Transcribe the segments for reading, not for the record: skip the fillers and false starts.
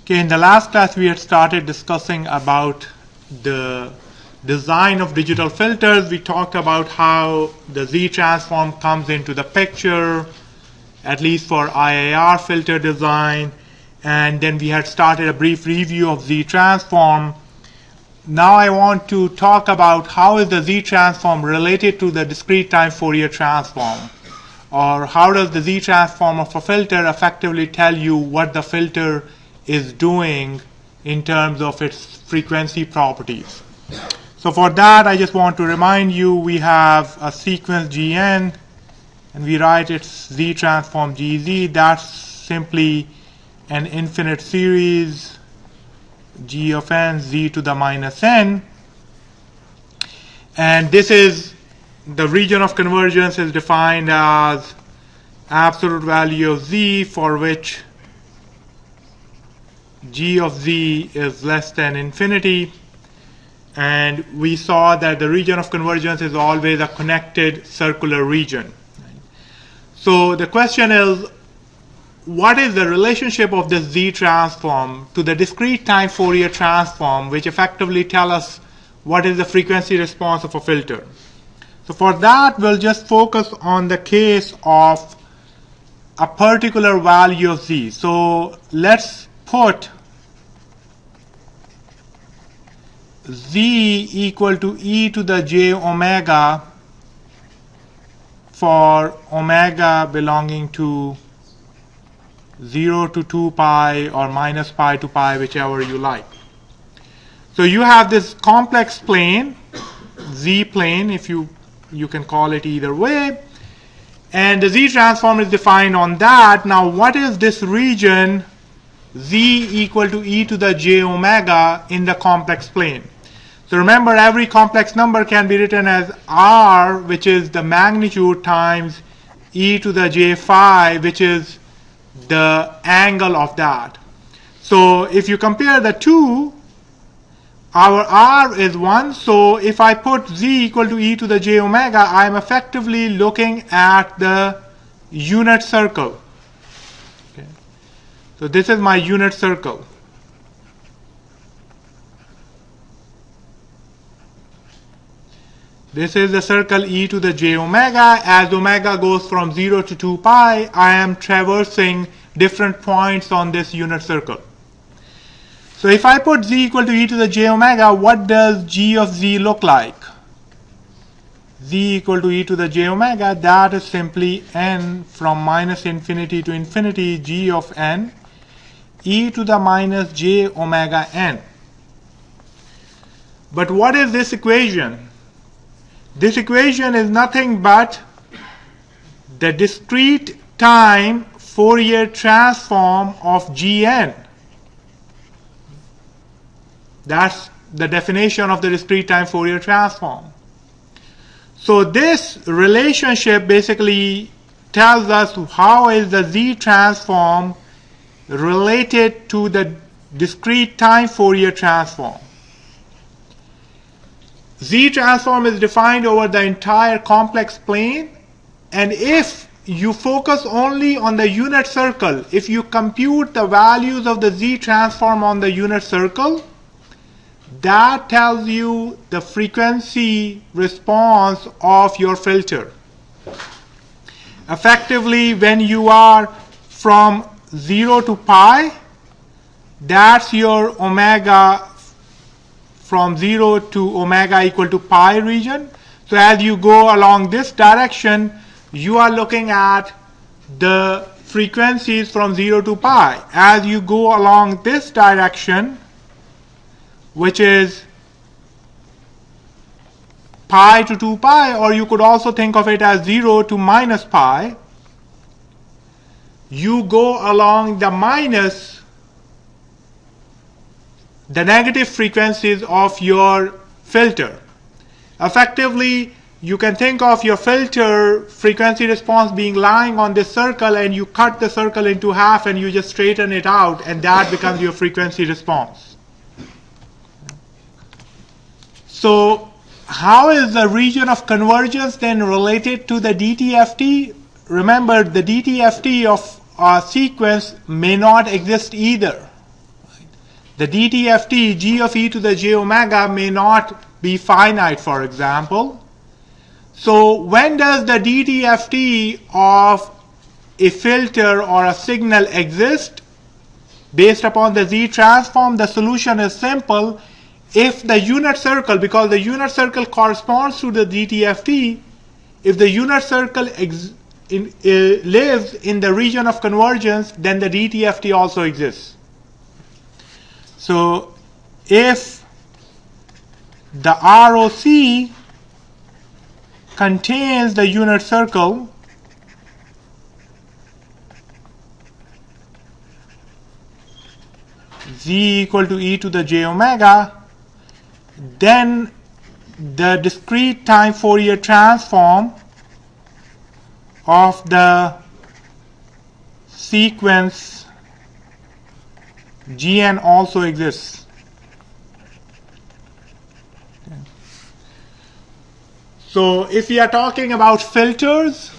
Okay, in the last class we had started discussing about the design of digital filters. We talked about how the Z transform comes into the picture, at least for IIR filter design, and then we had started a brief review of Z transform. Now I want to talk about how is the Z transform related to the discrete time Fourier transform, or how does the Z transform of a filter effectively tell you what the filter is doing in terms of its frequency properties. So for that, I just want to remind you we have a sequence Gn, and we write its Z transform Gz. That's simply an infinite series G of n, Z to the minus n. And this is the region of convergence is defined as absolute value of Z for which G of Z is less than infinity. And we saw that the region of convergence is always a connected circular region. So the question is, what is the relationship of this Z transform to the discrete time Fourier transform, which effectively tell us what is the frequency response of a filter? So for that, we'll just focus on the case of a particular value of Z. So let's put Z equal to e to the j omega for omega belonging to 0 to 2 pi or minus pi to pi, whichever you like. So you have this complex plane, Z plane, if you can call it either way, and the Z transform is defined on that. Now what is this region Z equal to e to the j omega in the complex plane? So remember, every complex number can be written as R, which is the magnitude, times e to the j phi, which is the angle of that. So if you compare the two, our R is 1. So if I put Z equal to e to the j omega, I am effectively looking at the unit circle. Okay. So this is my unit circle. This is the circle e to the j omega. As omega goes from 0 to 2 pi, I am traversing different points on this unit circle. So if I put Z equal to e to the j omega, what does G of Z look like? Z equal to e to the j omega, that is simply n from minus infinity to infinity, G of n, e to the minus j omega n. But what is this equation? This equation is nothing but the discrete time Fourier transform of Gn. That's the definition of the discrete time Fourier transform. So this relationship basically tells us how is the Z transform related to the discrete time Fourier transform. Z transform is defined over the entire complex plane, and if you focus only on the unit circle, if you compute the values of the Z transform on the unit circle, that tells you the frequency response of your filter. Effectively, when you are from 0 to pi, that's your omega from 0 to omega equal to pi region. So as you go along this direction, you are looking at the frequencies from 0 to pi. As you go along this direction, which is pi to 2 pi, or you could also think of it as 0 to minus pi, you go along the negative frequencies of your filter. Effectively, you can think of your filter frequency response being lying on this circle, and you cut the circle into half and you just straighten it out, and that becomes your frequency response. So how is the region of convergence then related to the DTFT? Remember, the DTFT of a sequence may not exist either. the DTFT, g of e to the j omega, may not be finite, for example. So when does the DTFT of a filter or a signal exist? Based upon the Z transform, the solution is simple. If the unit circle, because the unit circle corresponds to the DTFT, if the unit circle lives in the region of convergence, then the DTFT also exists. So if the ROC contains the unit circle, Z equal to e to the j omega, then the discrete time Fourier transform of the sequence Gn also exists. Okay. So if we are talking about filters,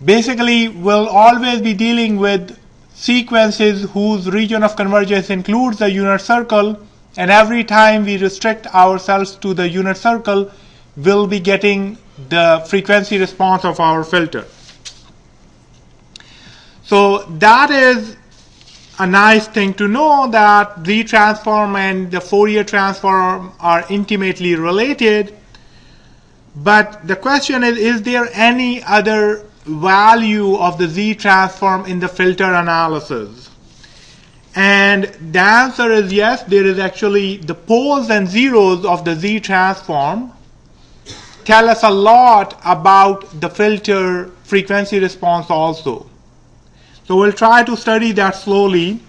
basically we'll always be dealing with sequences whose region of convergence includes the unit circle, and every time we restrict ourselves to the unit circle, we'll be getting the frequency response of our filter. So that is a nice thing to know, that Z transform and the Fourier transform are intimately related. But the question is there any other value of the Z transform in the filter analysis? And the answer is yes. There is actually the poles and zeros of the Z transform tell us a lot about the filter frequency response also. So we'll try to study that slowly.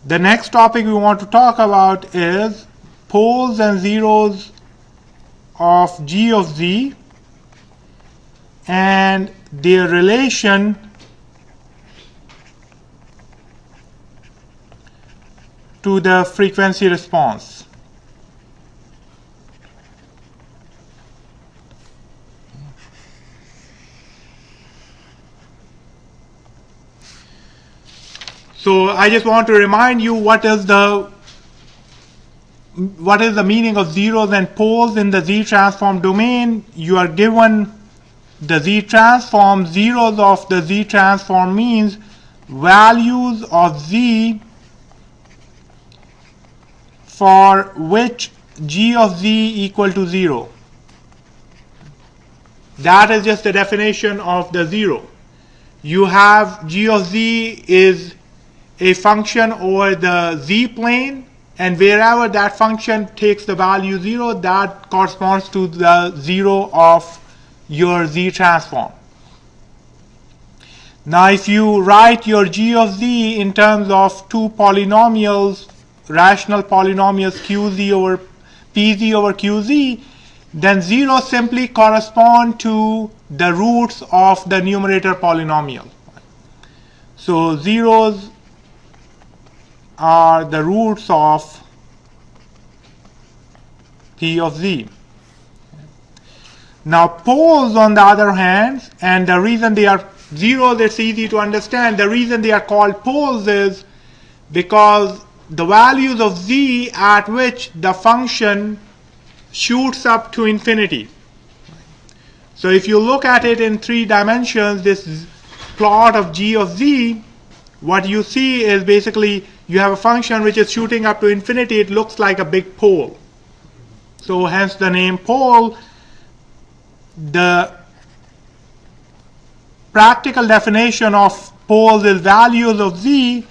The next topic we want to talk about is poles and zeros of G of Z and their relation to the frequency response. So I just want to remind you what is the meaning of zeros and poles in the Z transform domain. You are given the Z transform. Zeros of the Z transform means values of Z for which G of Z equal to 0. That is just the definition of the zero. You have G of Z is a function over the Z plane, and wherever that function takes the value 0, that corresponds to the 0 of your Z transform. Now if you write your G of Z in terms of two polynomials, rational polynomials QZ over PZ over QZ, then 0 simply correspond to the roots of the numerator polynomial. So zeros are the roots of P of Z. Now poles, on the other hand, and the reason they are zeros, it's easy to understand. The reason they are called poles is because the values of Z at which the function shoots up to infinity. So if you look at it in 3 dimensions, this plot of G of Z, what you see is basically you have a function which is shooting up to infinity. It looks like a big pole. So hence the name pole. The practical definition of poles is values of Z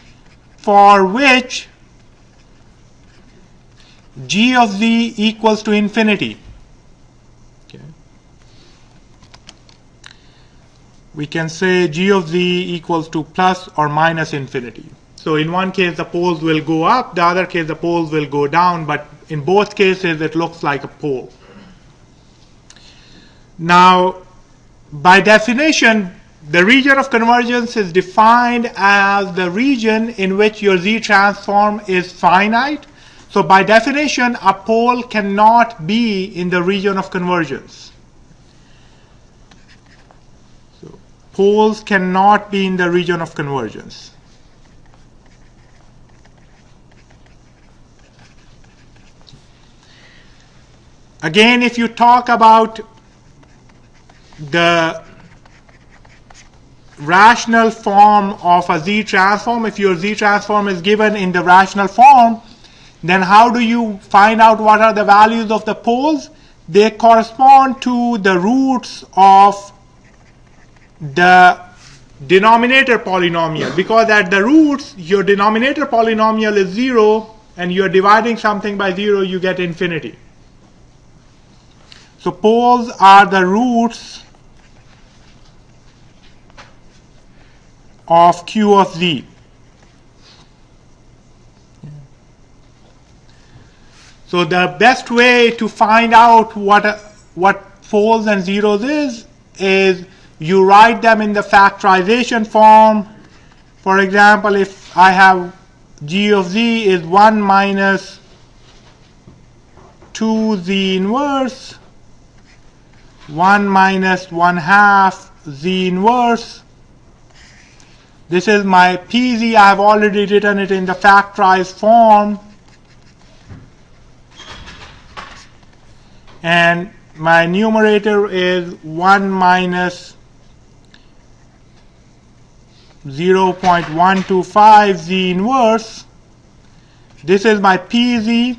for which G of Z equals to infinity. Okay. We can say G of Z equals to plus or minus infinity. So in one case the poles will go up, the other case the poles will go down, but in both cases it looks like a pole. Now, by definition, the region of convergence is defined as the region in which your Z transform is finite. So by definition, a pole cannot be in the region of convergence. So poles cannot be in the region of convergence. Again, if you talk about the rational form of a Z transform, if your Z transform is given in the rational form, then how do you find out what are the values of the poles? They correspond to the roots of the denominator polynomial, because at the roots your denominator polynomial is 0 and you're dividing something by 0, you get infinity. So poles are the roots of Q of Z. So the best way to find out what poles and zeros is you write them in the factorization form. For example, if I have G of Z is 1 minus 2 Z inverse, 1 minus 1/2 Z inverse. This is my PZ. I have already written it in the factorized form. And my numerator is 1 minus 0.125 Z inverse. This is my PZ.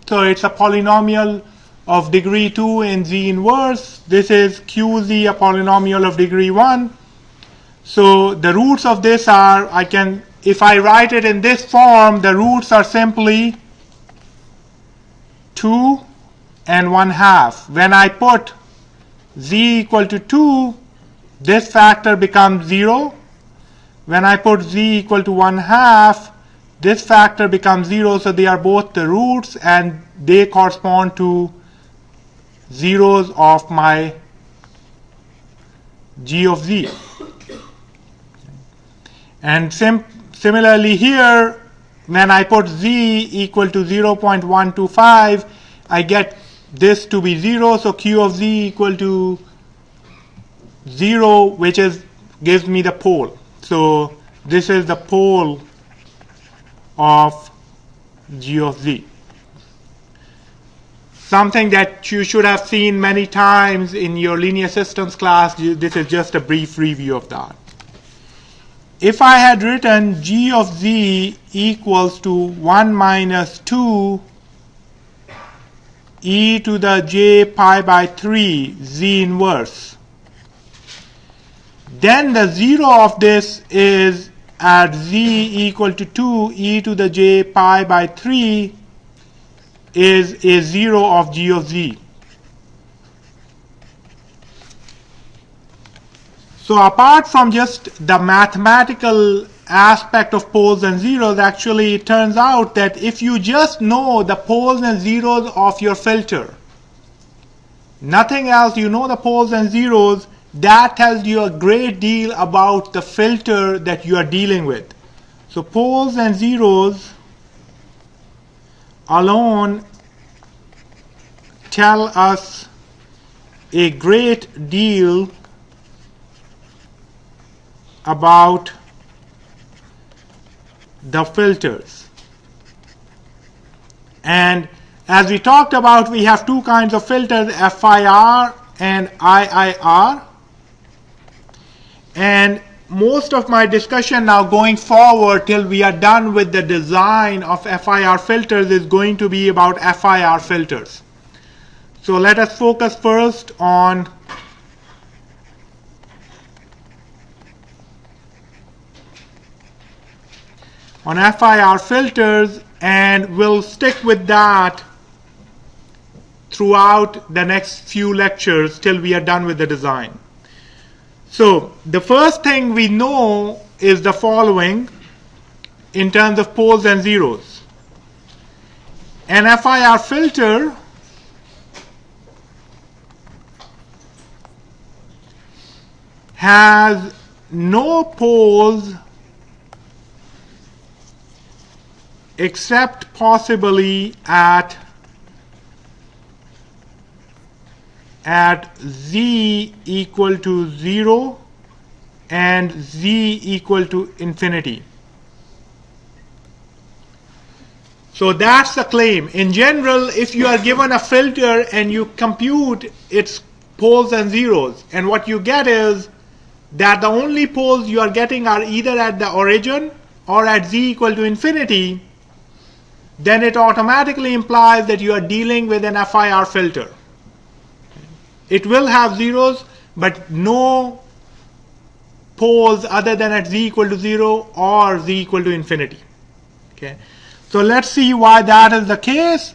So it's a polynomial of degree 2 in Z inverse. This is QZ, a polynomial of degree 1. So the roots of this are, if I write it in this form, the roots are simply 2 and 1/2. When I put Z equal to 2, this factor becomes 0. When I put Z equal to 1/2, this factor becomes 0. So they are both the roots and they correspond to zeros of my G of Z. And similarly here, when I put Z equal to 0.125, I get this to be 0. So Q of Z equal to 0, which gives me the pole. So this is the pole of G of Z. Something that you should have seen many times in your linear systems class. This is just a brief review of that. If I had written G of Z equals to 1 minus 2 e to the j pi by 3 Z inverse, then the 0 of this is at Z equal to 2 e to the j pi by 3 is a 0 of G of Z. So apart from just the mathematical aspect of poles and zeros, actually it turns out that if you just know the poles and zeros of your filter, nothing else, you know the poles and zeros, that tells you a great deal about the filter that you are dealing with. So poles and zeros alone tell us a great deal about the filters. And as we talked about, we have two kinds of filters, FIR and IIR. And most of my discussion now going forward till we are done with the design of FIR filters is going to be about FIR filters. So let us focus first on FIR filters, and we'll stick with that throughout the next few lectures till we are done with the design. So the first thing we know is the following in terms of poles and zeros. An FIR filter has no poles except possibly at Z equal to 0 and Z equal to infinity. So that's the claim. In general, if you are given a filter and you compute its poles and zeros, and what you get is that the only poles you are getting are either at the origin or at z equal to infinity, then it automatically implies that you are dealing with an FIR filter. It will have zeros, but no poles other than at z equal to 0 or z equal to infinity. Okay. So let's see why that is the case.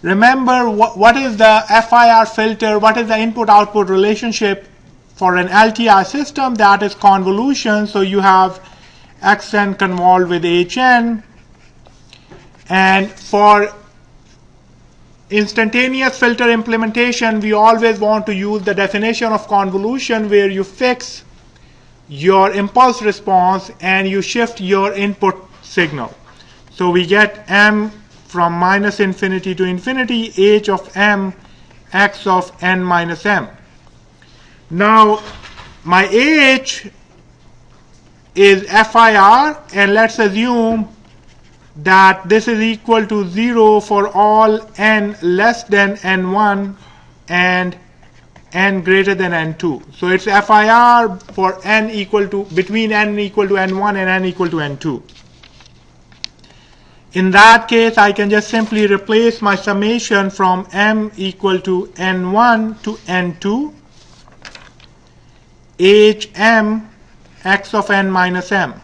Remember, what is the FIR filter? What is the input-output relationship for an LTI system? That is convolution. So you have xn convolved with hn. And for instantaneous filter implementation, we always want to use the definition of convolution, where you fix your impulse response and you shift your input signal. So we get m from minus infinity to infinity, h of m, x of n minus m. Now, my h is FIR, and let's assume that this is equal to 0 for all n less than n1 and n greater than n2. So it's FIR for n equal to, between n equal to n1 and n equal to n2. In that case, I can just simply replace my summation from m equal to n1 to n2, hm x of n minus m.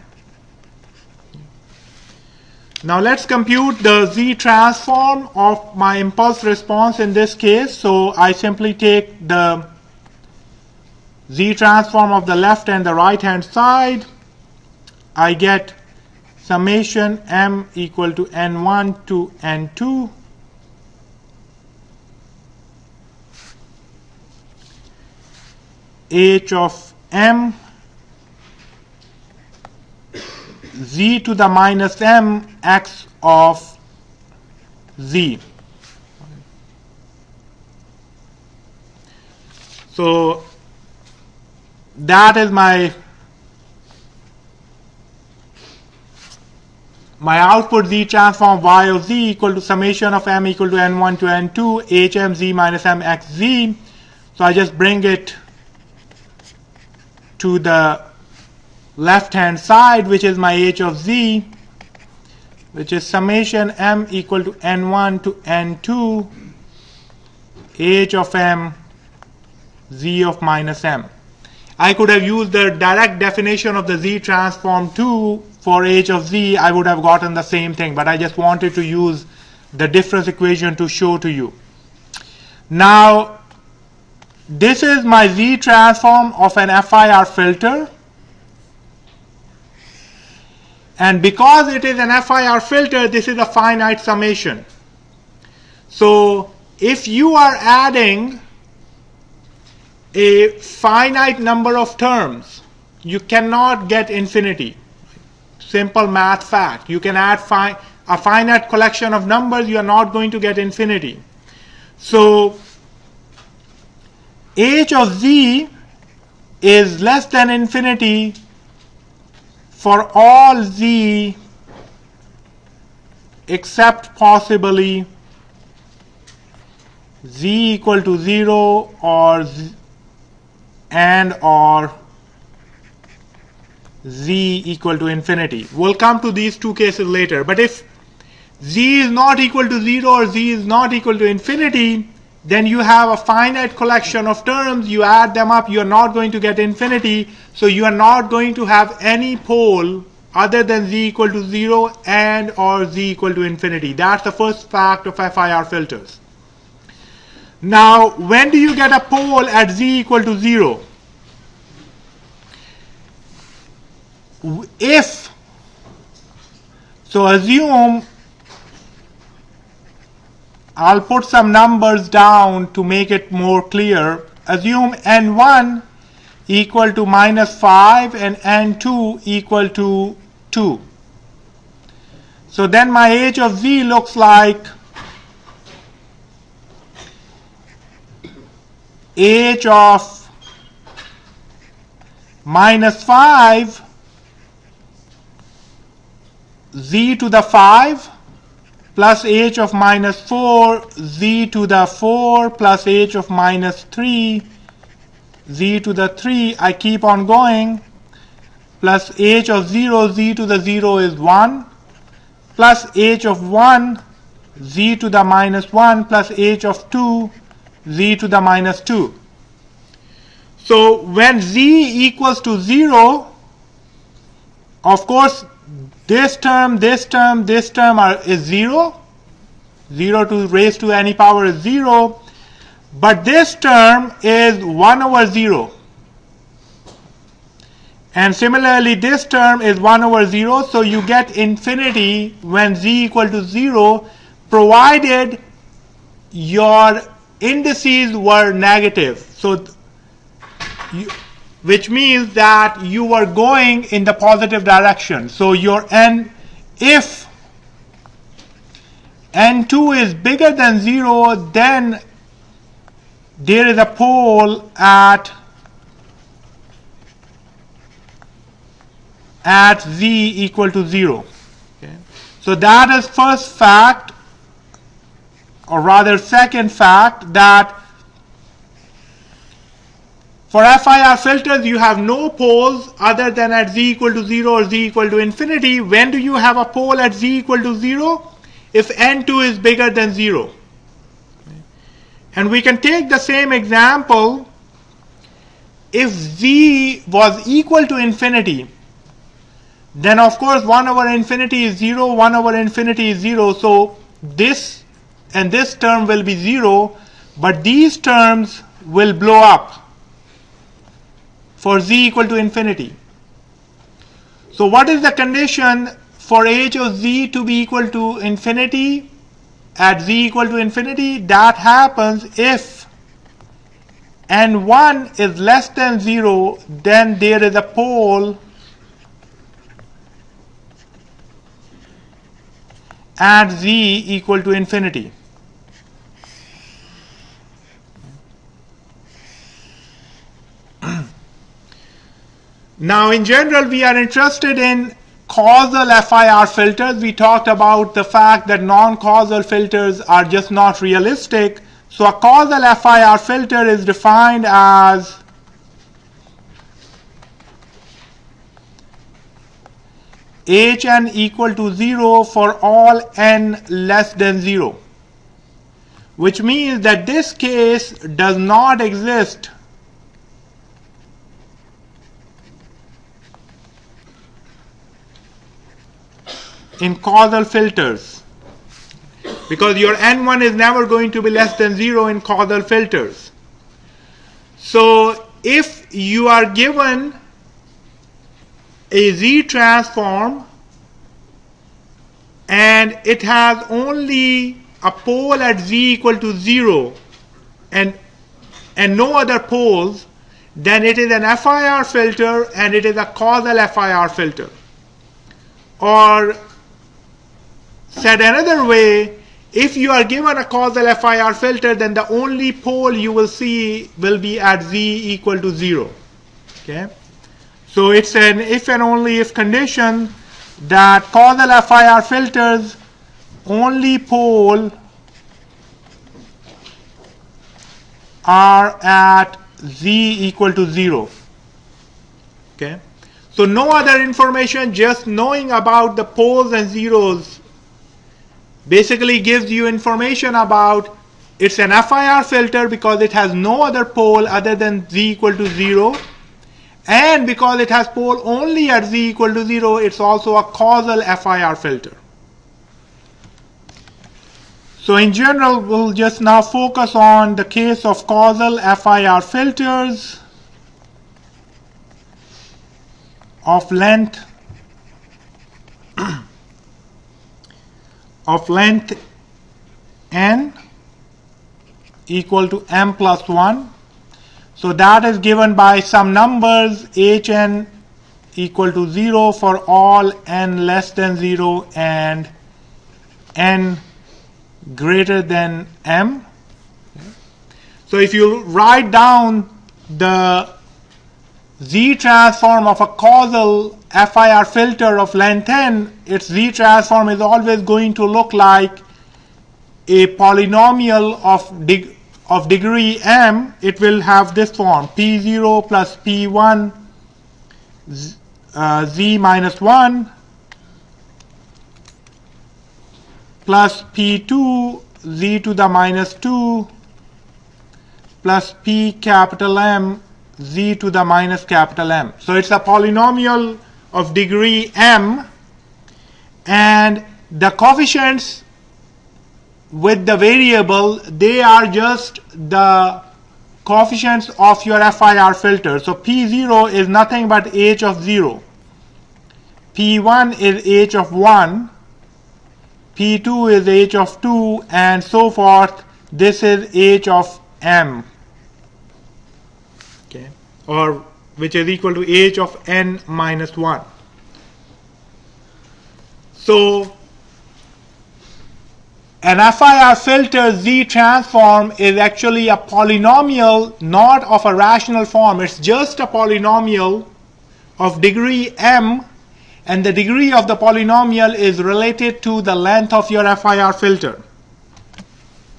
Now let's compute the z transform of my impulse response in this case. So I simply take the z transform of the left and the right hand side. I get summation m equal to n1 to n2 h of m z to the minus m x of z. So that is my output z transform y of z equal to summation of m equal to n1 to n2 hm z minus m x z. So I just bring it to the left hand side, which is my h of z, which is summation m equal to n1 to n2 h of m z of minus m. I could have used the direct definition of the z transform too. For h of z, I would have gotten the same thing, but I just wanted to use the difference equation to show to you. Now, this is my z transform of an FIR filter. And because it is an FIR filter, this is a finite summation. So if you are adding a finite number of terms, you cannot get infinity. Simple math fact. You can add a finite collection of numbers, you are not going to get infinity. So h of z is less than infinity for all z except possibly z equal to 0 or z equal to infinity. We'll come to these two cases later. But if z is not equal to 0 or z is not equal to infinity, then you have a finite collection of terms. You add them up, you are not going to get infinity. So you are not going to have any pole other than z equal to 0 and or z equal to infinity. That's the first fact of FIR filters. Now, when do you get a pole at z equal to 0? If, so assume, I'll put some numbers down to make it more clear. Assume n1 equal to minus 5 and n2 equal to 2. So then my h of z looks like h of minus 5 z to the 5 plus h of minus 4 z to the 4 plus h of minus 3 z to the 3. I keep on going, plus h of 0 z to the 0 is 1 plus h of 1 z to the minus 1 plus h of 2 z to the minus 2. So when z equals to 0, of course this term is 0. 0 to raise to any power is 0. But this term is 1 over 0. And similarly this term is 1 over 0. So you get infinity when z equal to 0, provided your indices were negative. So which means that you are going in the positive direction. So your n, if n2 is bigger than 0, then there is a pole at z equal to 0. Okay. So that is first fact, or rather second fact, that for FIR filters you have no poles other than at z equal to 0 or z equal to infinity. When do you have a pole at z equal to 0? If n2 is bigger than 0. And we can take the same example. If z was equal to infinity, then of course 1 over infinity is 0, 1 over infinity is 0. So this and this term will be 0, but these terms will blow up for z equal to infinity. So what is the condition for h of z to be equal to infinity at z equal to infinity? That happens if n1 is less than 0, then there is a pole at z equal to infinity. Now in general we are interested in causal FIR filters. We talked about the fact that non-causal filters are just not realistic. So a causal FIR filter is defined as hn equal to 0 for all n less than 0, which means that this case does not exist in causal filters, because your n1 is never going to be less than 0 in causal filters. So if you are given a z transform and it has only a pole at z equal to 0 and no other poles, then it is an FIR filter and it is a causal FIR filter. Or said another way, if you are given a causal FIR filter, then the only pole you will see will be at z equal to 0. Okay? So it's an if and only if condition that causal FIR filters only pole are at z equal to 0. Okay? So no other information, just knowing about the poles and zeros basically gives you information about it's an FIR filter because it has no other pole other than z equal to 0, and because it has pole only at z equal to 0, it's also a causal FIR filter. So in general, we'll just now focus on the case of causal FIR filters of length n equal to m plus 1. So that is given by some numbers hn equal to 0 for all n less than 0 and n greater than m. So if you write down the z transform of a causal FIR filter of length n, its z transform is always going to look like a polynomial of degree m, it will have this form: p0 plus p1 z minus 1 plus p2 z to the minus 2 plus p capital M z to the minus capital M. So it's a polynomial of degree m, and the coefficients with the variable, they are just the coefficients of your FIR filter. So P0 is nothing but h of 0. P1 is h of 1. P2 is h of 2, and so forth. This is h of m. Okay, or which is equal to h of n minus 1. So an FIR filter Z transform is actually a polynomial, not of a rational form. It's just a polynomial of degree m, and the degree of the polynomial is related to the length of your FIR filter.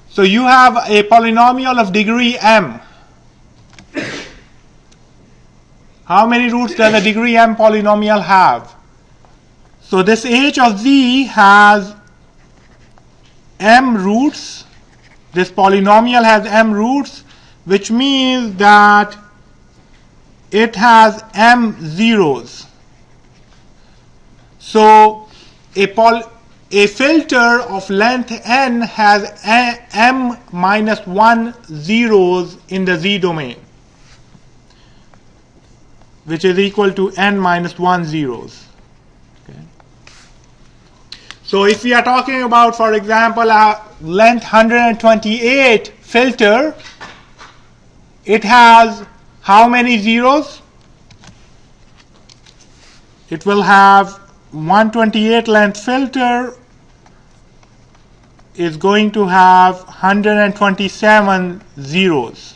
So you have a polynomial of degree m. How many roots does a degree m polynomial have? So this h of z has m roots. This polynomial has m roots, which means that it has m zeros. So a filter of length n has m minus 1 zeros in the z domain, which is equal to n minus 1 zeros. So if we are talking about, for example, a length 128 filter, it has how many zeros? It will have 128 length filter is going to have 127 zeros.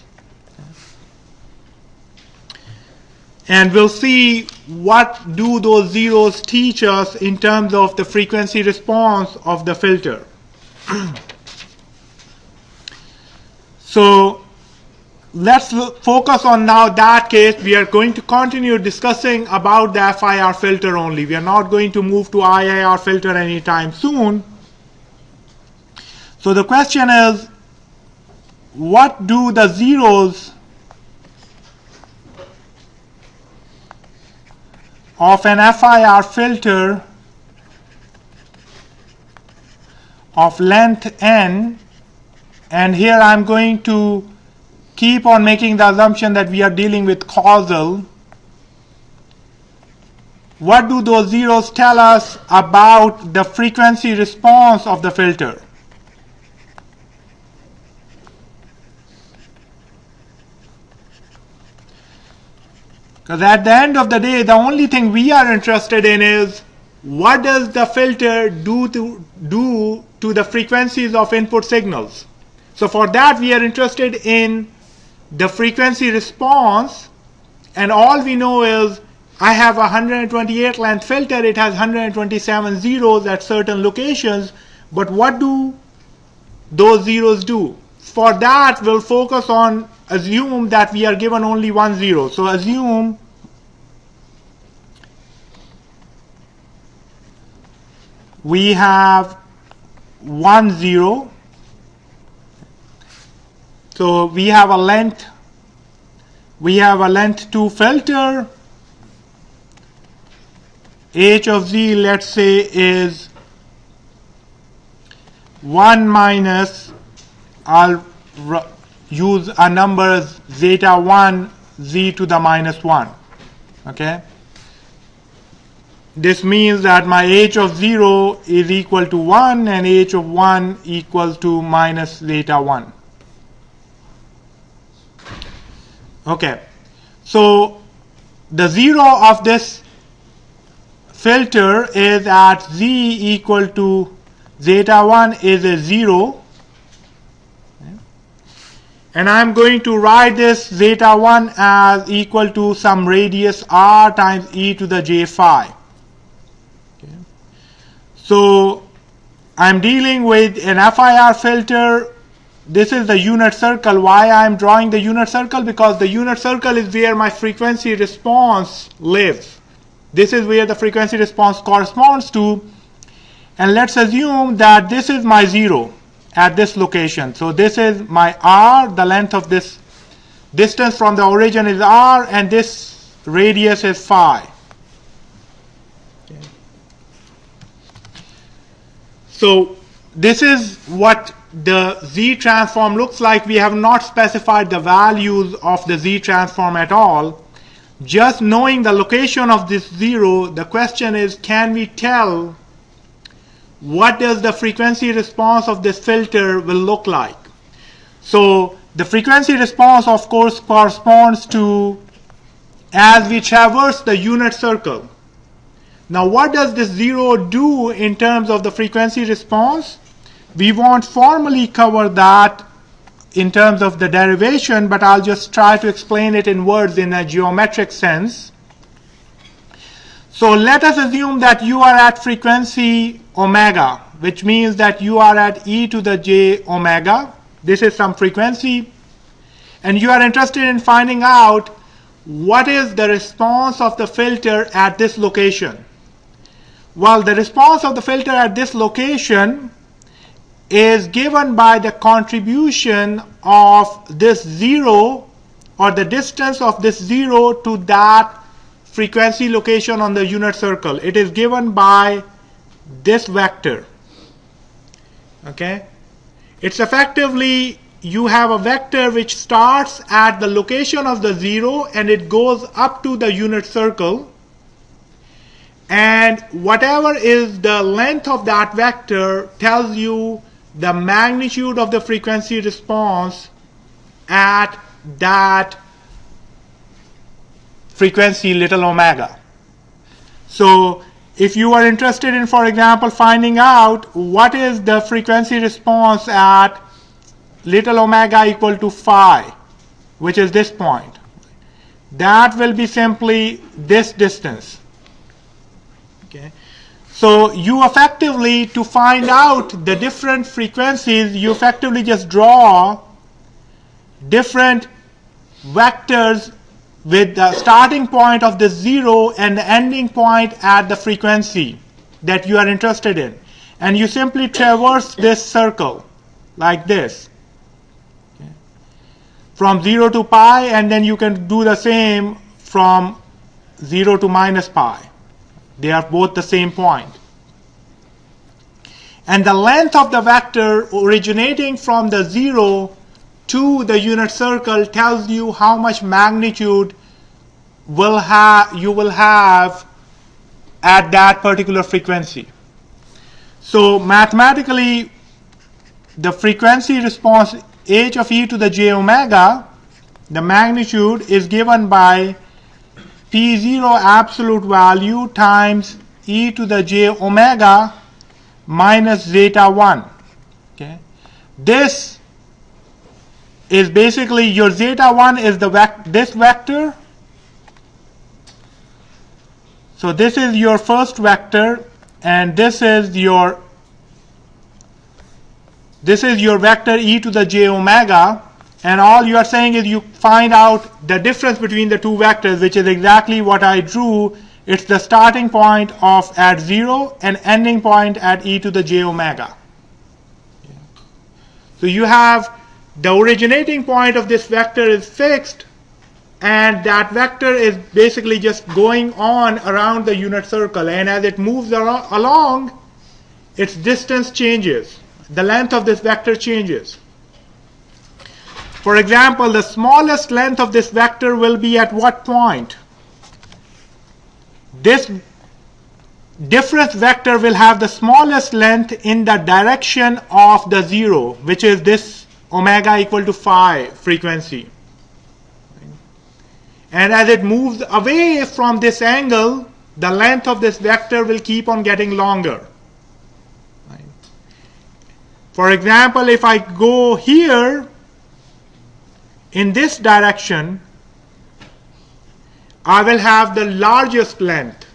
And we'll see what do those zeros teach us in terms of the frequency response of the filter. So let's focus on now that case. We are going to continue discussing about the FIR filter only. We are not going to move to IIR filter anytime soon. So the question is, what do the zeros of an FIR filter of length n, and here I'm going to keep on making the assumption that we are dealing with causal. What do those zeros tell us about the frequency response of the filter? Because at the end of the day, the only thing we are interested in is what does the filter do to the frequencies of input signals. So for that, we are interested in the frequency response, and all we know is I have a 128 length filter, it has 127 zeros at certain locations, but what do those zeros do? For that, we'll focus on assume that we are given only 1 zero. So assume we have 1 0. So we have a length 2 filter. H of z, let's say, is 1 minus, I'll use a number zeta 1 z to the minus 1. Okay, this means that my h of 0 is equal to 1 and h of 1 equals to minus zeta 1. Okay, so the 0 of this filter is at z equal to zeta 1 is a 0. And I'm going to write this zeta 1 as equal to some radius r times e to the j phi. Okay. So I'm dealing with an FIR filter. This is the unit circle. Why I'm drawing the unit circle? Because the unit circle is where my frequency response lives. This is where the frequency response corresponds to. And let's assume that this is my 0 at this location. So this is my r, the length of this distance from the origin is r, and this radius is phi. Okay. So this is what the Z transform looks like. We have not specified the values of the Z transform at all. Just knowing the location of this 0, the question is, can we tell what does the frequency response of this filter will look like? So the frequency response, of course, corresponds to as we traverse the unit circle. Now what does this 0 do in terms of the frequency response? We won't formally cover that in terms of the derivation, but I'll just try to explain it in words in a geometric sense. So let us assume that you are at frequency omega, which means that you are at e to the j omega. This is some frequency. And you are interested in finding out what is the response of the filter at this location. Well, the response of the filter at this location is given by the contribution of this 0, or the distance of this 0 to that frequency location on the unit circle. It is given by this vector. Okay? It's effectively, you have a vector which starts at the location of the 0 and it goes up to the unit circle. And whatever is the length of that vector tells you the magnitude of the frequency response at that frequency little omega. So if you are interested in, for example, finding out what is the frequency response at little omega equal to phi, which is this point, that will be simply this distance. Okay. So you effectively, to find out the different frequencies, you effectively just draw different vectors with the starting point of the 0 and the ending point at the frequency that you are interested in. And you simply traverse this circle like this. Okay. From 0 to pi, and then you can do the same from 0 to minus pi. They are both the same point. And the length of the vector originating from the 0 to the unit circle tells you how much magnitude you will have at that particular frequency. So mathematically, the frequency response h of e to the j omega, the magnitude is given by P0 absolute value times e to the j omega minus zeta 1. Okay. This is basically your zeta 1 is this vector. So this is your first vector, and this is your vector e to the j omega. And all you are saying is you find out the difference between the two vectors, which is exactly what I drew. It's the starting point of at 0 and ending point at e to the j omega. So you have the originating point of this vector is fixed, and that vector is basically just going on around the unit circle. And as it moves along, its distance changes. The length of this vector changes. For example, the smallest length of this vector will be at what point? This difference vector will have the smallest length in the direction of the 0, which is this omega equal to phi frequency. And as it moves away from this angle, the length of this vector will keep on getting longer. For example, if I go here, in this direction, I will have the largest length.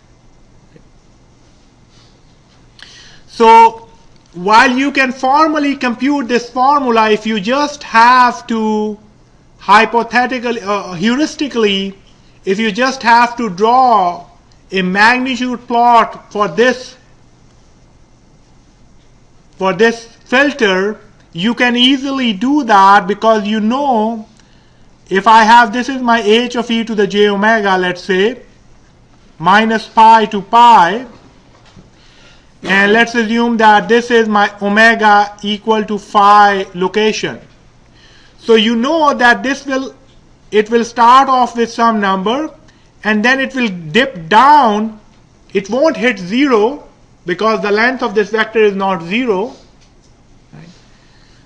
So while you can formally compute this formula, if you just have to hypothetically, heuristically, if you just have to draw a magnitude plot for this filter, you can easily do that, because you know, if I have, this is my h of e to the j omega, let's say, minus pi to pi, and let's assume that this is my omega equal to phi location. So you know that it will start off with some number, and then it will dip down. It won't hit 0 because the length of this vector is not 0. Right?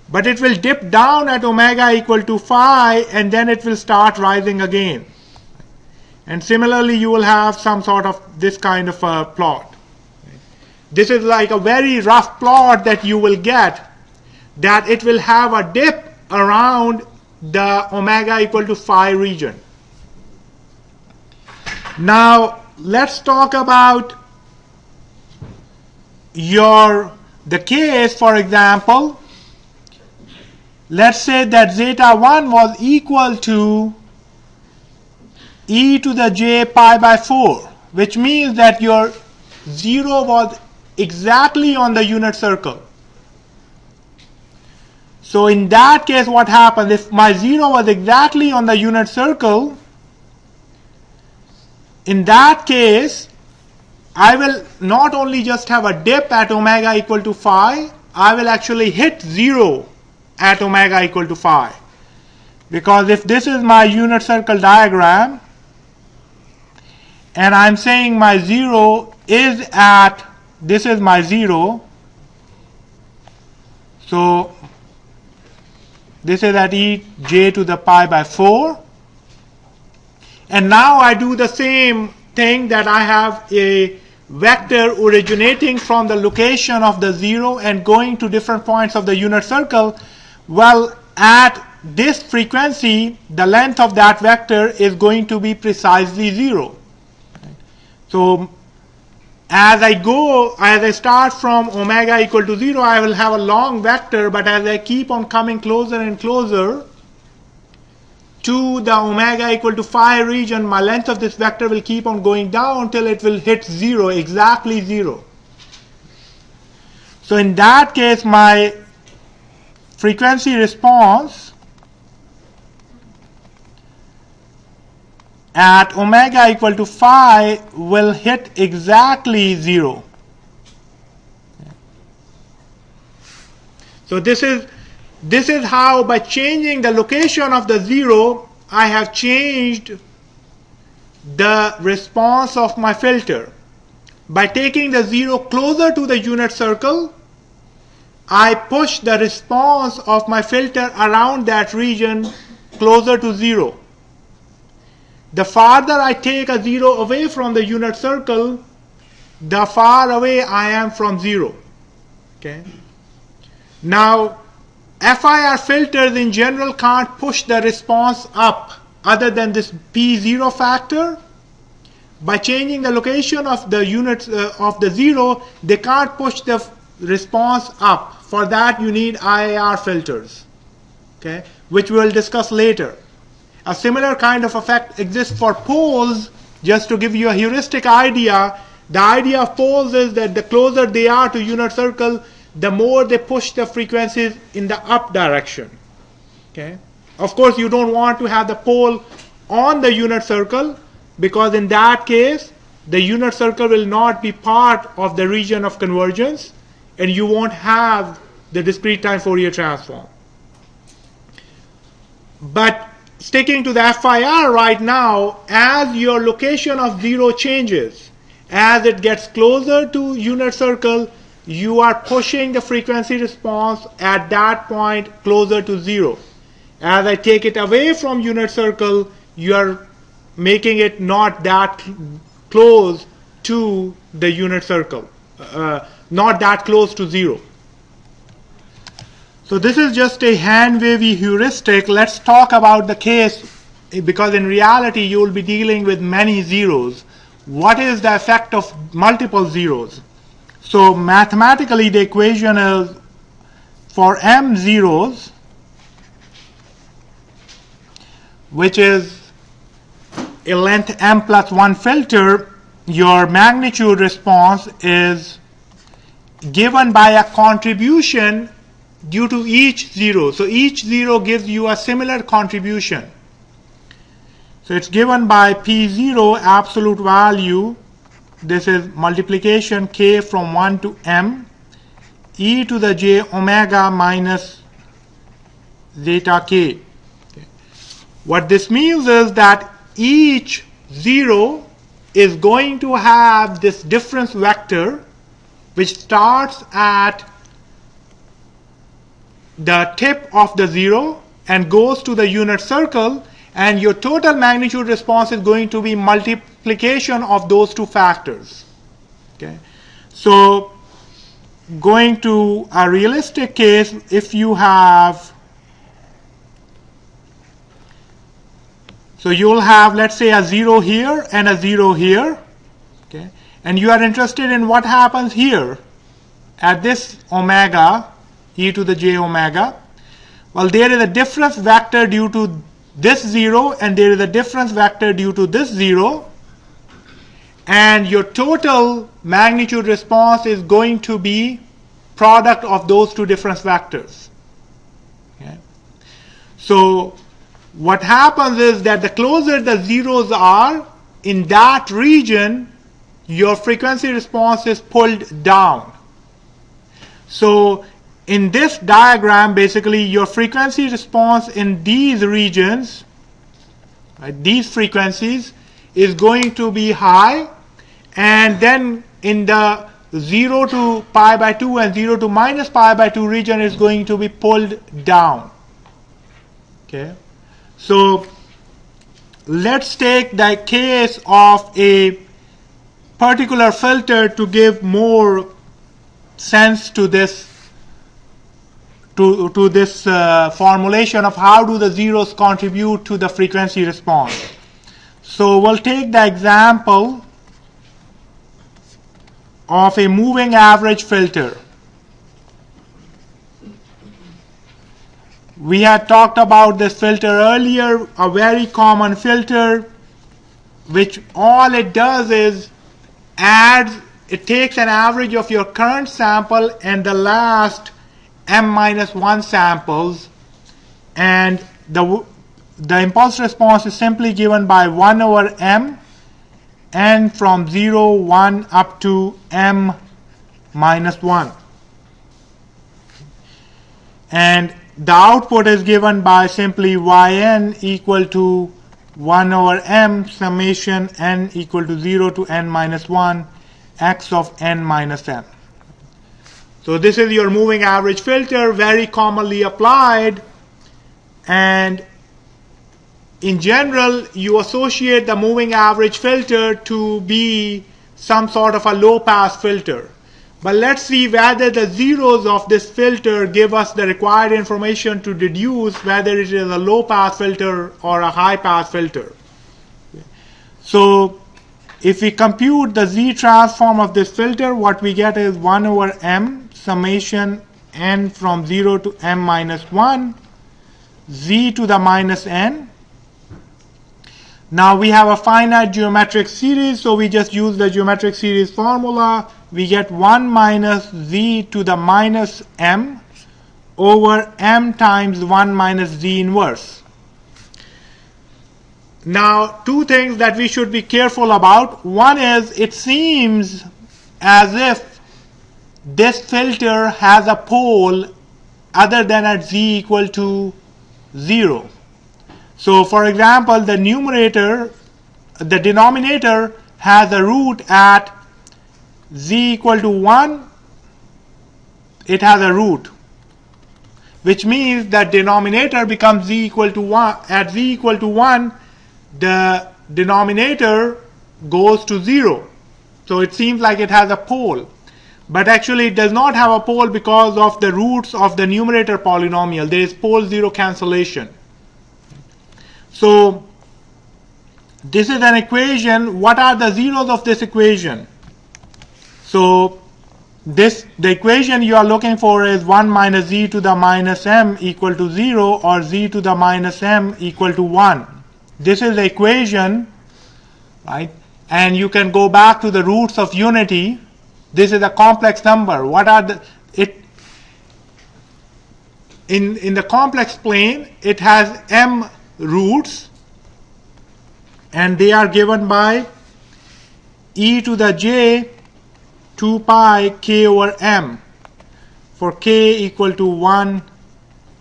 But it will dip down at omega equal to phi, and then it will start rising again. And similarly, you will have some sort of this kind of a plot. This is like a very rough plot that you will get, that it will have a dip around the omega equal to phi region. Now, let's talk about the case, for example. Let's say that zeta 1 was equal to e to the j pi by 4, which means that your 0 was exactly on the unit circle. So in that case, what happens? If my 0 was exactly on the unit circle, in that case, I will not only just have a dip at omega equal to phi, I will actually hit 0 at omega equal to phi. Because if this is my unit circle diagram, and I'm saying my 0 is at, this is my 0, so this is at e j to the pi by 4. And now I do the same thing, that I have a vector originating from the location of the 0 and going to different points of the unit circle. Well, at this frequency, the length of that vector is going to be precisely 0. So as I start from omega equal to 0, I will have a long vector, but as I keep on coming closer and closer to the omega equal to phi region, my length of this vector will keep on going down till it will hit 0, exactly 0. So in that case, my frequency response at omega equal to phi will hit exactly 0. So this is how, by changing the location of the 0, I have changed the response of my filter. By taking the 0 closer to the unit circle, I push the response of my filter around that region closer to 0. The farther I take a 0 away from the unit circle, the far away I am from 0. Okay. Now, FIR filters in general can't push the response up other than this P0 factor. By changing the location of the units of the 0, they can't push the response up. For that, you need IIR filters, okay, which we will discuss later. A similar kind of effect exists for poles. Just to give you a heuristic idea, the idea of poles is that the closer they are to unit circle, the more they push the frequencies in the up direction. Okay. Of course, you don't want to have the pole on the unit circle, because in that case, the unit circle will not be part of the region of convergence, and you won't have the discrete time Fourier transform. But sticking to the FIR right now, as your location of 0 changes, as it gets closer to unit circle, you are pushing the frequency response at that point closer to 0. As I take it away from unit circle, you are making it not that close to the unit circle, not that close to 0. So this is just a hand-wavy heuristic. Let's talk about the case, because in reality you will be dealing with many zeros. What is the effect of multiple zeros? So mathematically the equation is for m zeros, which is a length m plus 1 filter, your magnitude response is given by a contribution due to each zero. So each zero gives you a similar contribution. So it's given by P0 absolute value. This is multiplication k from 1 to m e to the j omega minus zeta k. Okay. What this means is that each zero is going to have this difference vector which starts at the tip of the zero and goes to the unit circle, and your total magnitude response is going to be multiplication of those two factors. Okay. So going to a realistic case, if you have, so you'll have, let's say, a 0 here and a 0 here, okay, and you are interested in what happens here at this omega, e to the j omega. Well, there is a difference vector due to this 0, and there is a difference vector due to this 0, and your total magnitude response is going to be product of those two difference vectors. Okay. So what happens is that the closer the zeros are in that region, your frequency response is pulled down. So in this diagram, basically your frequency response in these regions, right, these frequencies, is going to be high, and then in the 0 to pi by 2 and 0 to minus pi by 2 region is going to be pulled down. Okay. So let's take the case of a particular filter to give more sense to this formulation of how do the zeros contribute to the frequency response. So we'll take the example of a moving average filter. We had talked about this filter earlier, a very common filter, which all it does is it takes an average of your current sample and the last m-1 samples, and the impulse response is simply given by 1 over m, and from 0, 1 up to m-1. And the output is given by simply yn equal to 1 over m summation n equal to 0 to n-1 x of n-m. So this is your moving average filter, very commonly applied, and in general you associate the moving average filter to be some sort of a low pass filter. But let's see whether the zeros of this filter give us the required information to deduce whether it is a low pass filter or a high pass filter. So if we compute the z transform of this filter, what we get is 1 over m summation n from 0 to m-1 z to the minus n. Now we have a finite geometric series, so we just use the geometric series formula. We get 1 minus z to the minus m over m times 1 minus z inverse. Now, two things that we should be careful about. One is, it seems as if this filter has a pole other than at z equal to 0. So, for example, the denominator has a root at z equal to 1. It has a root, which means that denominator becomes z equal to 1. At z equal to 1, the denominator goes to 0. So it seems like it has a pole. But actually it does not have a pole because of the roots of the numerator polynomial. There is pole zero cancellation. So this is an equation. What are the zeros of this equation? So the equation you are looking for is 1 minus z to the minus m equal to 0 or z to the minus m equal to 1. This is the equation, right? And you can go back to the roots of unity. This is a complex number. What are the in the complex plane, it has m roots, and they are given by e to the j 2 pi k over m for k equal to 1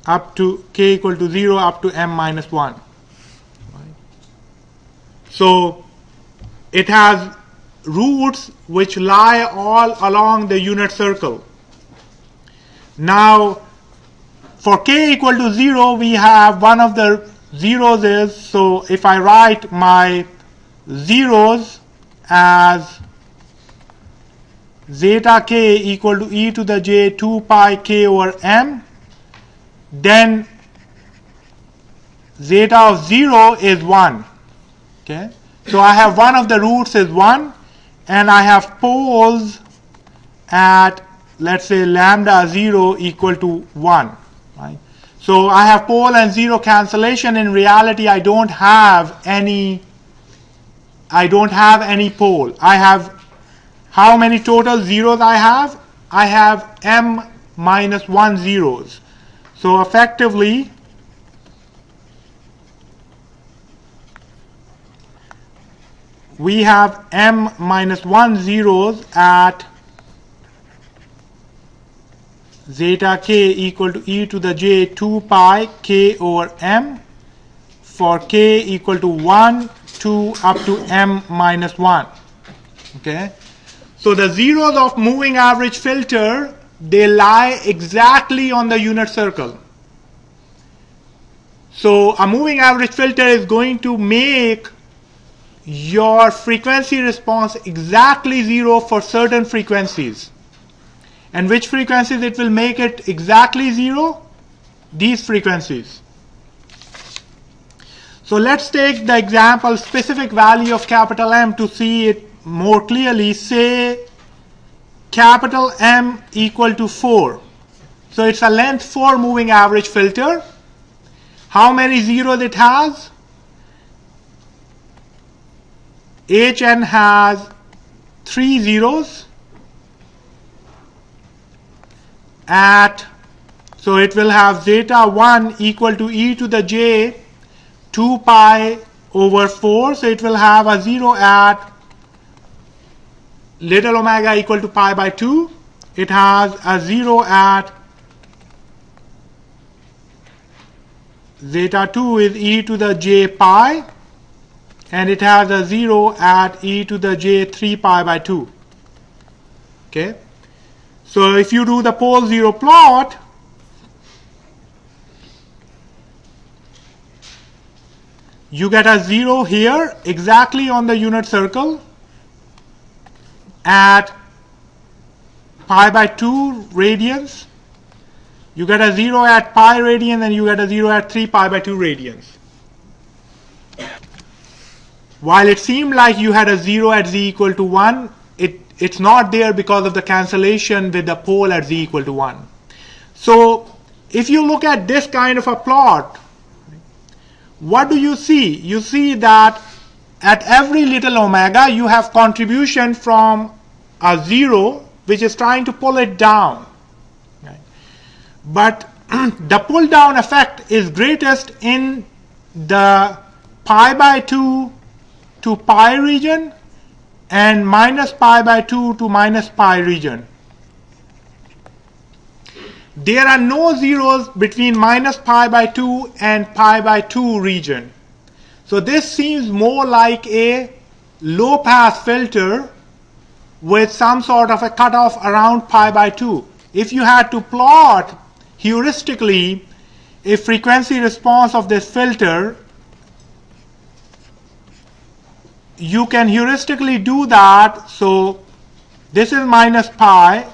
up to k equal to 0 up to m minus 1. Right? So it has roots which lie all along the unit circle. Now for k equal to 0, we have one of the zeros is, so if I write my zeros as zeta k equal to e to the j 2 pi k over m, then zeta of 0 is 1. Okay, so I have one of the roots is 1, and I have poles at, let's say, lambda 0 equal to 1. Right? So I have pole and 0 cancellation. In reality, I don't have any pole. I have how many total zeros I have? I have m minus 1 zeros. So effectively, we have m minus 1 zeros at zeta k equal to e to the j 2 pi k over m for k equal to 1, 2 up to m minus 1. Okay. So the zeros of moving average filter, they lie exactly on the unit circle. So a moving average filter is going to make your frequency response exactly 0 for certain frequencies. And which frequencies it will make it exactly 0? These frequencies. So let's take the example specific value of capital M to see it more clearly. Say capital M equal to 4. So it's a length 4 moving average filter. How many zeros it has? Hn has 3 zeros at, so it will have zeta 1 equal to e to the j 2 pi over 4. So it will have a 0 at little omega equal to pi by 2. It has a 0 at zeta 2 is e to the j pi, and it has a 0 at e to the j 3 pi by 2. Okay. So if you do the pole 0 plot, you get a 0 here exactly on the unit circle at pi by 2 radians. You get a 0 at pi radian, and you get a 0 at 3 pi by 2 radians. While it seemed like you had a 0 at z equal to 1, it's not there because of the cancellation with the pole at z equal to 1. So if you look at this kind of a plot, what do you see? You see that at every little omega, you have contribution from a 0, which is trying to pull it down. Right? But the pull down effect is greatest in the pi by 2 to pi region and minus pi by 2 to minus pi region. There are no zeros between minus pi by 2 and pi by 2 region. So this seems more like a low pass filter with some sort of a cutoff around pi by 2. If you had to plot heuristically a frequency response of this filter, you can heuristically do that. So this is minus pi,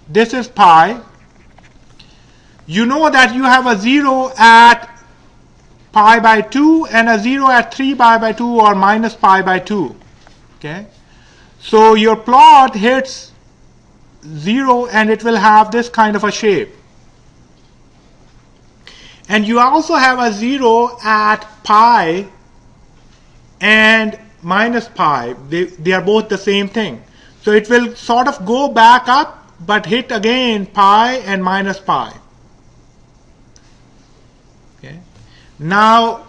this is pi. You know that you have a 0 at pi by 2 and a 0 at 3 pi by 2 or minus pi by 2. Okay, so your plot hits 0, and it will have this kind of a shape. And you also have a 0 at pi and minus pi. They are both the same thing. So it will sort of go back up, but hit again pi and minus pi. Okay. Now,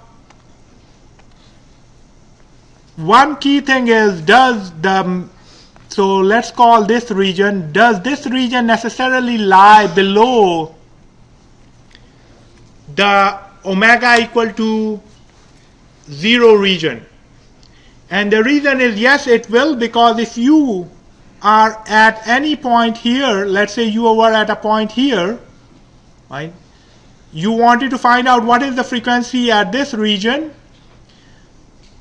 one key thing is, so let's call this region, does this region necessarily lie below the omega equal to 0 region? And the reason is yes, it will, because if you are at any point here, let's say you were at a point here, right? You wanted to find out what is the frequency at this region.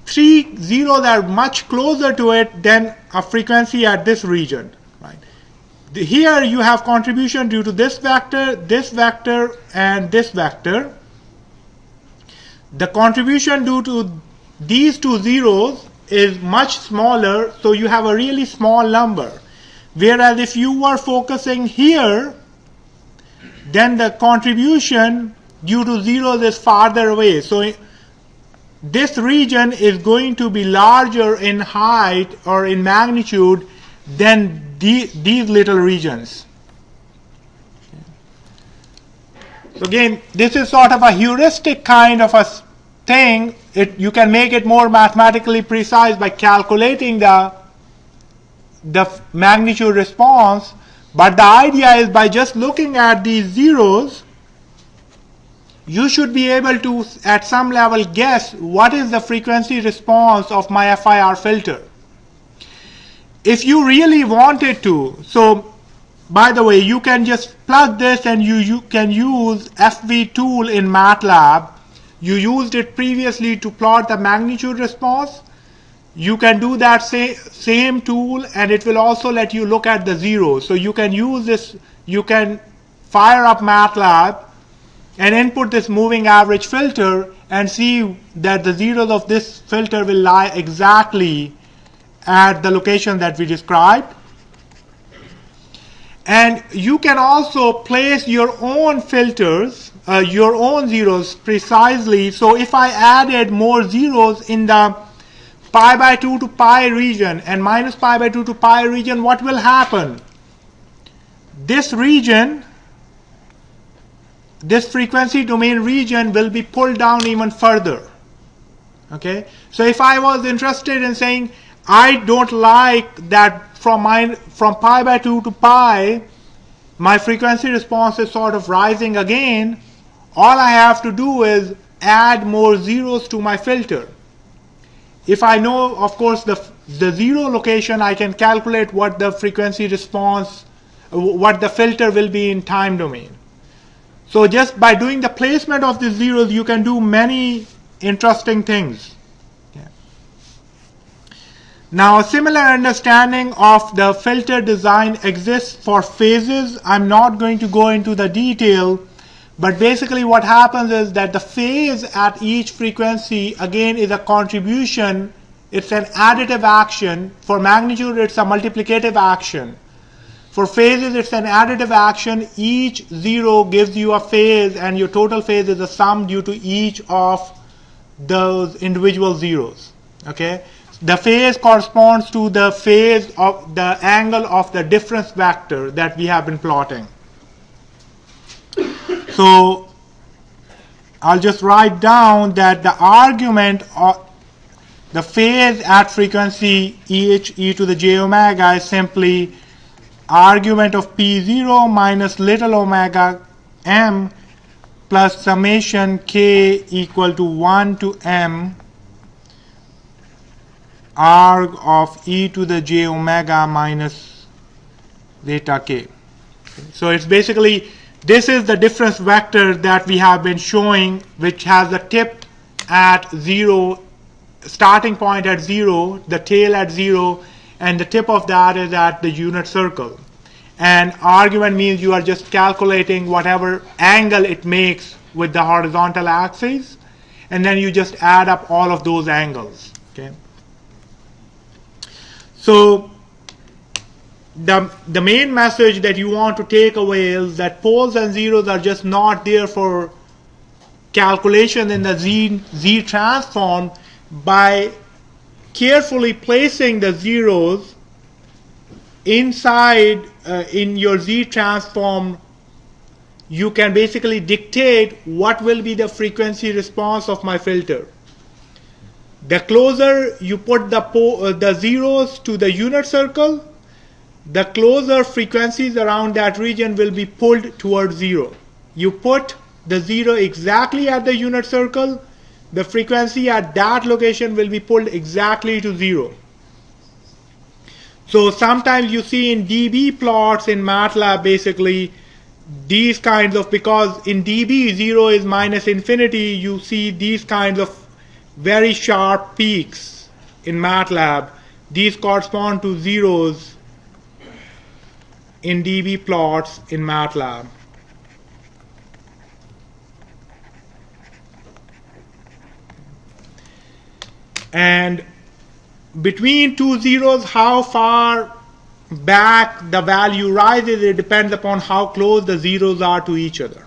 3 zeros are much closer to it than a frequency at this region, right? Here you have contribution due to this vector, and this vector. The contribution due to these two zeros is much smaller, so you have a really small number. Whereas if you were focusing here, then the contribution due to zeros is farther away. So this region is going to be larger in height or in magnitude than these little regions. So again, this is sort of a heuristic kind of a thing. You can make it more mathematically precise by calculating the magnitude response, but the idea is by just looking at these zeros, you should be able to, at some level, guess what is the frequency response of my FIR filter. If you really wanted to, so by the way, you can just plug this and you can use FV tool in MATLAB. You used it previously to plot the magnitude response. You can do that same tool, and it will also let you look at the zeros. So you can use this, you can fire up MATLAB and input this moving average filter and see that the zeros of this filter will lie exactly at the location that we described. And you can also place your own filters, your own zeros precisely. So if I added more zeros in the pi by 2 to pi region and minus pi by 2 to pi region, what will happen? This region, this frequency domain region, will be pulled down even further. Okay? So if I was interested in saying, I don't like that from pi by 2 to pi, my frequency response is sort of rising again, all I have to do is add more zeros to my filter. If I know, of course, the zero location, I can calculate what the frequency response, what the filter will be in time domain. So just by doing the placement of the zeros, you can do many interesting things. Yeah. Now, a similar understanding of the filter design exists for phases. I'm not going to go into the detail, but basically what happens is that the phase at each frequency, again, is a contribution. It's an additive action. For magnitude, it's a multiplicative action. For phases, it's an additive action. Each zero gives you a phase, and your total phase is a sum due to each of those individual zeros. Okay? The phase corresponds to the phase of the angle of the difference vector that we have been plotting. So I'll just write down that the argument of the phase at frequency e to the j omega is simply argument of p0 minus little omega m plus summation k equal to 1 to m arg of e to the j omega minus theta k. So it's basically, this is the difference vector that we have been showing, which has the tip at 0, starting point at 0, the tail at 0, and the tip of that is at the unit circle. And argument means you are just calculating whatever angle it makes with the horizontal axis, and then you just add up all of those angles. Okay. So the main message that you want to take away is that poles and zeros are just not there for calculation in the Z transform. By carefully placing the zeros inside in your Z transform, you can basically dictate what will be the frequency response of my filter. The closer you put the zeros to the unit circle, the closer frequencies around that region will be pulled towards zero. You put the zero exactly at the unit circle, the frequency at that location will be pulled exactly to zero. So sometimes you see in dB plots in MATLAB basically these kinds of, because in dB 0 is minus infinity, you see these kinds of very sharp peaks in MATLAB. These correspond to zeros in dB plots in MATLAB. And between two zeros, how far back the value rises, it depends upon how close the zeros are to each other.